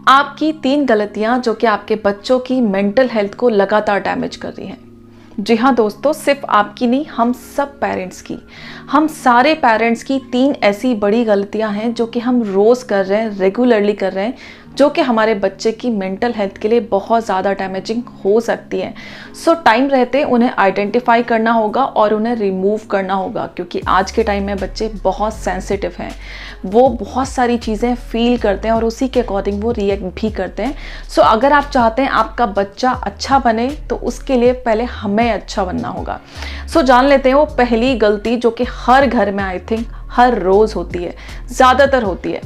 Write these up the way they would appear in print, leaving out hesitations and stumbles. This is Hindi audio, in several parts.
आपकी 3 गलतियां जो कि आपके बच्चों की मेंटल हेल्थ को लगातार डैमेज कर रही हैं। जी हाँ दोस्तों, सिर्फ आपकी नहीं, हम सब पेरेंट्स की, हम सारे पेरेंट्स की 3 ऐसी बड़ी गलतियां हैं जो कि हम रोज़ कर रहे हैं, रेगुलरली कर रहे हैं, जो कि हमारे बच्चे की मेंटल हेल्थ के लिए बहुत ज़्यादा डैमेजिंग हो सकती हैं। सो टाइम रहते उन्हें आइडेंटिफाई करना होगा और उन्हें रिमूव करना होगा, क्योंकि आज के टाइम में बच्चे बहुत सेंसिटिव हैं, वो बहुत सारी चीज़ें फील करते हैं और उसी के अकॉर्डिंग वो रिएक्ट भी करते हैं। सो अगर आप चाहते हैं आपका बच्चा अच्छा बने तो उसके लिए पहले हमें अच्छा बनना होगा। सो जान लेते हैं वो पहली गलती जो कि हर घर में आई थिंक हर रोज़ होती है, ज़्यादातर होती है।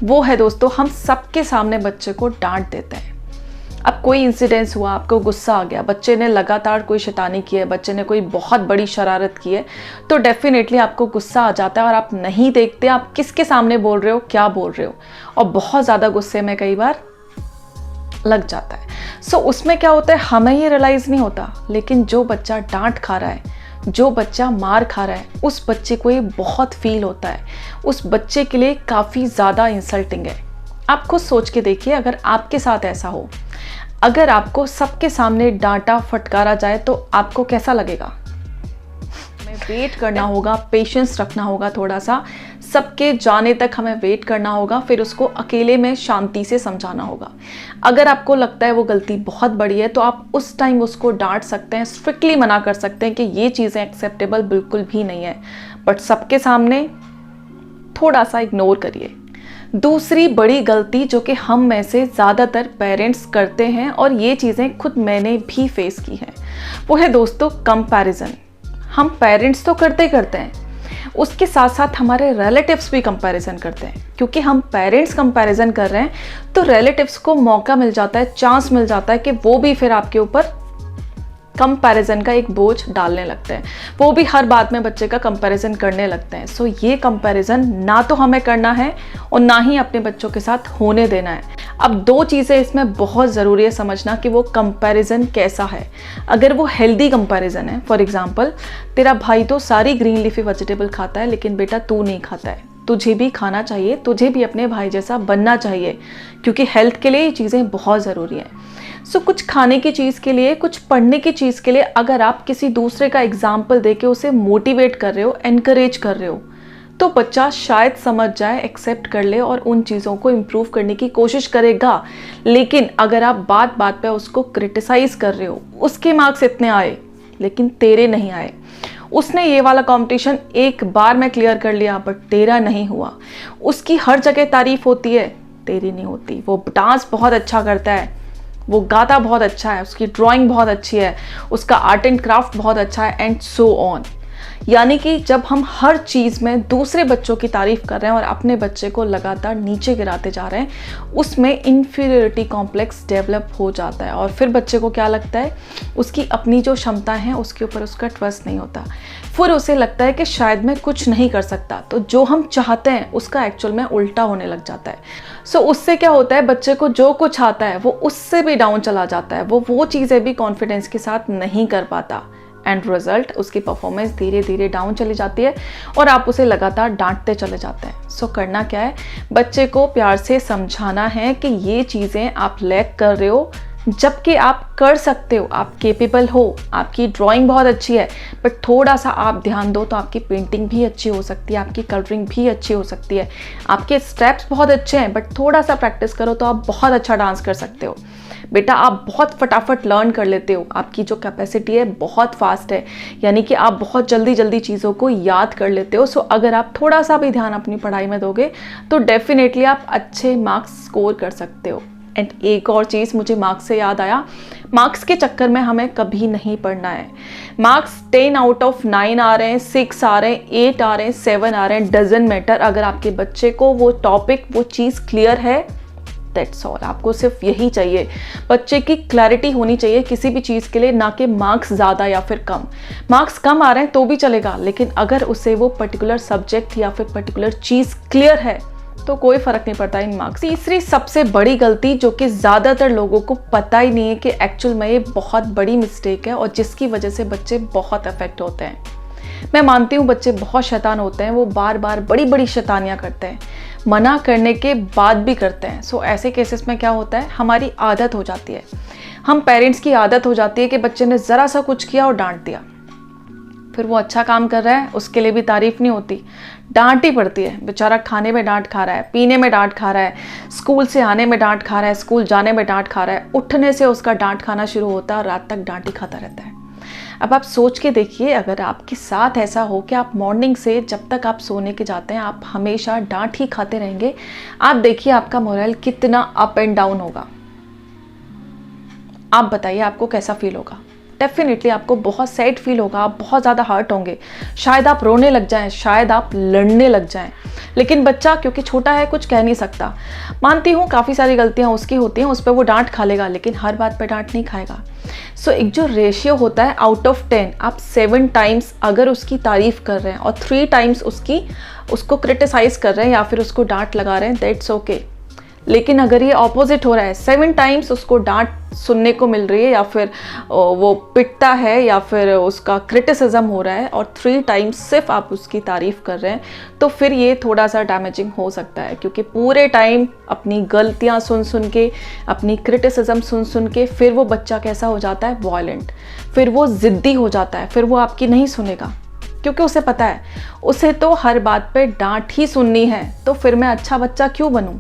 वो है दोस्तों, हम सबके सामने बच्चे को डांट देते हैं। अब कोई इंसिडेंस हुआ, आपको गुस्सा आ गया, बच्चे ने लगातार कोई शैतानी की है, बच्चे ने कोई बहुत बड़ी शरारत की है, तो डेफिनेटली आपको गुस्सा आ जाता है और आप नहीं देखते आप किसके सामने बोल रहे हो, क्या बोल रहे हो, और बहुत ज़्यादा गुस्से में कई बार लग जाता है। सो उसमें क्या होता है, हमें ये रियलाइज़ नहीं होता, लेकिन जो बच्चा डांट खा रहा है, जो बच्चा मार खा रहा है, उस बच्चे को ये बहुत फील होता है। उस बच्चे के लिए काफ़ी ज़्यादा इंसल्टिंग है। आप खुद सोच के देखिए, अगर आपके साथ ऐसा हो, अगर आपको सबके सामने डांटा फटकारा जाए तो आपको कैसा लगेगा? हमें वेट करना होगा, पेशेंस रखना होगा, थोड़ा सा सबके जाने तक हमें वेट करना होगा, फिर उसको अकेले में शांति से समझाना होगा। अगर आपको लगता है वो गलती बहुत बड़ी है तो आप उस टाइम उसको डांट सकते हैं, स्ट्रिक्टली मना कर सकते हैं कि ये चीज़ें एक्सेप्टेबल बिल्कुल भी नहीं है, बट सबके सामने थोड़ा सा इग्नोर करिए। दूसरी बड़ी गलती जो कि हम में से ज़्यादातर पेरेंट्स करते हैं, और ये चीज़ें खुद मैंने भी फेस की हैं, वो है दोस्तों कंपैरिजन। हम पेरेंट्स तो करते हैं, उसके साथ साथ हमारे रिलेटिव्स भी कंपैरिजन करते हैं, क्योंकि हम पेरेंट्स कंपैरिजन कर रहे हैं तो रिलेटिव्स को मौका मिल जाता है, चांस मिल जाता है कि वो भी फिर आपके ऊपर कंपैरिजन का एक बोझ डालने लगते हैं। वो भी हर बात में बच्चे का कंपैरिजन करने लगते हैं। सो ये कंपैरिजन ना तो हमें करना है और ना ही अपने बच्चों के साथ होने देना है। अब 2 चीज़ें इसमें बहुत ज़रूरी है समझना कि वो कंपैरिजन कैसा है। अगर वो हेल्दी कंपैरिजन है, फॉर एग्जांपल तेरा भाई तो सारी ग्रीन लीफी वेजिटेबल खाता है लेकिन बेटा तू नहीं खाता है, तुझे भी खाना चाहिए, तुझे भी अपने भाई जैसा बनना चाहिए, क्योंकि हेल्थ के लिए ये चीज़ें बहुत ज़रूरी हैं। सो कुछ खाने की चीज़ के लिए, कुछ पढ़ने की चीज़ के लिए अगर आप किसी दूसरे का एग्जाम्पल दे के उसे मोटिवेट कर रहे हो, एनकरेज कर रहे हो, तो बच्चा शायद समझ जाए, एक्सेप्ट कर ले और उन चीज़ों को इम्प्रूव करने की कोशिश करेगा। लेकिन अगर आप बात बात पे उसको क्रिटिसाइज़ कर रहे हो, उसके मार्क्स इतने आए लेकिन तेरे नहीं आए, उसने ये वाला कंपटीशन एक बार में क्लियर कर लिया बट तेरा नहीं हुआ, उसकी हर जगह तारीफ होती है, तेरी नहीं होती, वो डांस बहुत अच्छा करता है, वो गाता बहुत अच्छा है, उसकी ड्राइंग बहुत अच्छी है, उसका आर्ट एंड क्राफ्ट बहुत अच्छा है, एंड सो ऑन। यानी कि जब हम हर चीज़ में दूसरे बच्चों की तारीफ कर रहे हैं और अपने बच्चे को लगातार नीचे गिराते जा रहे हैं, उसमें इन्फीरियरिटी कॉम्प्लेक्स डेवलप हो जाता है और फिर बच्चे को क्या लगता है, उसकी अपनी जो क्षमता है उसके ऊपर उसका ट्रस्ट नहीं होता, फिर उसे लगता है कि शायद मैं कुछ नहीं कर सकता, तो जो हम चाहते हैं उसका एक्चुअल में उल्टा होने लग जाता है। सो उससे क्या होता है, बच्चे को जो कुछ आता है वो उससे भी डाउन चला जाता है, वो चीज़ें भी कॉन्फिडेंस के साथ नहीं कर पाता, एंड रिजल्ट उसकी परफॉर्मेंस धीरे धीरे डाउन चली जाती है और आप उसे लगातार डांटते चले जाते हैं। सो करना क्या है, बच्चे को प्यार से समझाना है कि ये चीज़ें आप लैक कर रहे हो, जबकि आप कर सकते हो, आप केपेबल हो, आपकी ड्राइंग बहुत अच्छी है, बट थोड़ा सा आप ध्यान दो तो आपकी पेंटिंग भी अच्छी हो सकती है, आपकी कलरिंग भी अच्छी हो सकती है, आपके स्टेप्स बहुत अच्छे हैं, बट थोड़ा सा प्रैक्टिस करो तो आप बहुत अच्छा डांस कर सकते हो। बेटा आप बहुत फटाफट लर्न कर लेते हो, आपकी जो कैपेसिटी है बहुत फास्ट है, यानी कि आप बहुत जल्दी जल्दी चीज़ों को याद कर लेते हो। सो अगर आप थोड़ा सा भी ध्यान अपनी पढ़ाई में दोगे तो डेफिनेटली आप अच्छे मार्क्स स्कोर कर सकते हो। एंड एक और चीज़ मुझे मार्क्स से याद आया, मार्क्स के चक्कर में हमें कभी नहीं पढ़ना है। मार्क्स 10 आउट ऑफ 9 आ रहे हैं, 6 आ रहे हैं, 8 आ रहे हैं, 7 आ रहे हैं, डजंट मैटर। अगर आपके बच्चे को वो टॉपिक, वो चीज़ क्लियर है, दैट्स ऑल। आपको सिर्फ यही चाहिए, बच्चे की क्लैरिटी होनी चाहिए किसी भी चीज़ के लिए, ना कि मार्क्स ज़्यादा या फिर कम। मार्क्स कम आ रहे हैं तो भी चलेगा, लेकिन अगर उसे वो पर्टिकुलर सब्जेक्ट या फिर पर्टिकुलर चीज़ क्लियर है तो कोई फ़र्क नहीं पड़ता इन मार्क्स। तीसरी सबसे बड़ी गलती जो कि ज़्यादातर लोगों को पता ही नहीं है कि एक्चुअल में ये बहुत बड़ी मिस्टेक है और जिसकी वजह से बच्चे बहुत अफेक्ट होते हैं। मैं मानती हूँ बच्चे बहुत शैतान होते हैं, वो बार बार बड़ी बड़ी शैतानियाँ करते हैं, मना करने के बाद भी करते हैं। सो ऐसे केसेस में क्या होता है, हमारी आदत हो जाती है, हम पेरेंट्स की आदत हो जाती है कि बच्चे ने ज़रा सा कुछ किया और डांट दिया। फिर वो अच्छा काम कर रहा है, उसके लिए भी तारीफ नहीं होती, डांट ही पड़ती है। बेचारा खाने में डांट खा रहा है, पीने में डांट खा रहा है, स्कूल से आने में डांट खा रहा है, स्कूल जाने में डांट खा रहा है, उठने से उसका डांट खाना शुरू होता है और रात तक डांट ही खाता रहता है। अब आप सोच के देखिए, अगर आपके साथ ऐसा हो कि आप मॉर्निंग से जब तक आप सोने के जाते हैं आप हमेशा डांट ही खाते रहेंगे, आप देखिए आपका मोरल कितना अप एंड डाउन होगा। आप बताइए आपको कैसा फील होगा। डेफिनेटली आपको बहुत सैड फील होगा, आप बहुत ज़्यादा हर्ट होंगे, शायद आप रोने लग जाएं, शायद आप लड़ने लग जाएं। लेकिन बच्चा क्योंकि छोटा है कुछ कह नहीं सकता। मानती हूँ काफ़ी सारी गलतियाँ उसकी होती हैं, उस पर वो डांट खा लेगा, लेकिन हर बात पे डांट नहीं खाएगा। सो एक जो रेशियो होता है आउट ऑफ 10, आप 7 टाइम्स अगर उसकी तारीफ़ कर रहे हैं और 3 टाइम्स उसको क्रिटिसाइज़ कर रहे हैं या फिर उसको डांट लगा रहे हैं, दैट्स ओके। लेकिन अगर ये ऑपोजिट हो रहा है, 7 टाइम्स उसको डांट सुनने को मिल रही है या फिर वो पिटता है या फिर उसका क्रिटिसिज्म हो रहा है और 3 टाइम्स सिर्फ आप उसकी तारीफ़ कर रहे हैं, तो फिर ये थोड़ा सा डैमेजिंग हो सकता है। क्योंकि पूरे टाइम अपनी गलतियां सुन सुन के, अपनी क्रिटिसिज्म सुन सुन के फिर वो बच्चा कैसा हो जाता है, वॉयलेंट, फिर वो ज़िद्दी हो जाता है, फिर वो आपकी नहीं सुनेगा। क्योंकि उसे पता है उसे तो हर बात पे डांट ही सुननी है, तो फिर मैं अच्छा बच्चा क्यों बनूं।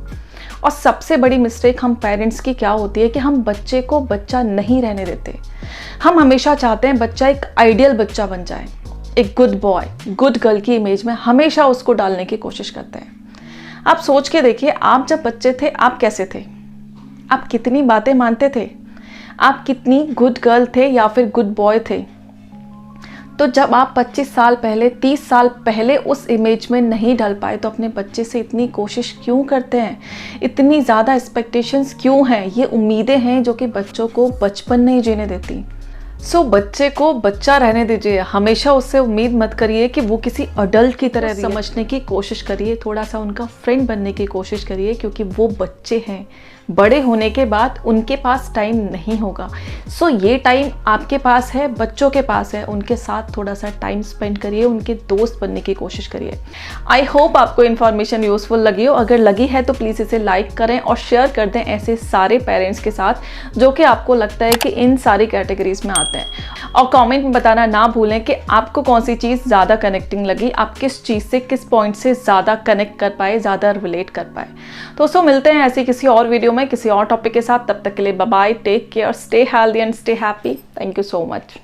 और सबसे बड़ी मिस्टेक हम पेरेंट्स की क्या होती है कि हम बच्चे को बच्चा नहीं रहने देते। हम हमेशा चाहते हैं बच्चा एक आइडियल बच्चा बन जाए, एक गुड बॉय, गुड गर्ल की इमेज में हमेशा उसको डालने की कोशिश करते हैं। आप सोच के देखिए, आप जब बच्चे थे आप कैसे थे, आप कितनी बातें मानते थे, आप कितनी गुड गर्ल थे या फिर गुड बॉय थे। तो जब आप 25 साल पहले, 30 साल पहले उस इमेज में नहीं ढल पाए, तो अपने बच्चे से इतनी कोशिश क्यों करते हैं, इतनी ज़्यादा एक्सपेक्टेशंस क्यों हैं। ये उम्मीदें हैं जो कि बच्चों को बचपन नहीं जीने देती। सो बच्चे को बच्चा रहने दीजिए, हमेशा उससे उम्मीद मत करिए कि वो किसी अडल्ट की तरह समझने की कोशिश करिए, थोड़ा सा उनका फ्रेंड बनने की कोशिश करिए, क्योंकि वो बच्चे हैं। बड़े होने के बाद उनके पास टाइम नहीं होगा। सो ये टाइम आपके पास है, बच्चों के पास है, उनके साथ थोड़ा सा टाइम स्पेंड करिए, उनके दोस्त बनने की कोशिश करिए। आई होप आपको इन्फॉर्मेशन यूजफुल लगी हो। अगर लगी है तो प्लीज़ इसे लाइक करें और शेयर कर दें ऐसे सारे पेरेंट्स के साथ जो कि आपको लगता है कि इन सारी कैटेगरीज में आते हैं। और कमेंट में बताना ना भूलें कि आपको कौन सी चीज़ ज़्यादा कनेक्टिंग लगी, आप किस चीज़ से, किस पॉइंट से ज़्यादा कनेक्ट कर पाए, ज़्यादा रिलेट कर पाए। दोस्तों मिलते हैं ऐसी किसी और वीडियो में किसी और टॉपिक के साथ। तब तक के लिए bye bye, take care, stay healthy and stay happy. Thank you so much.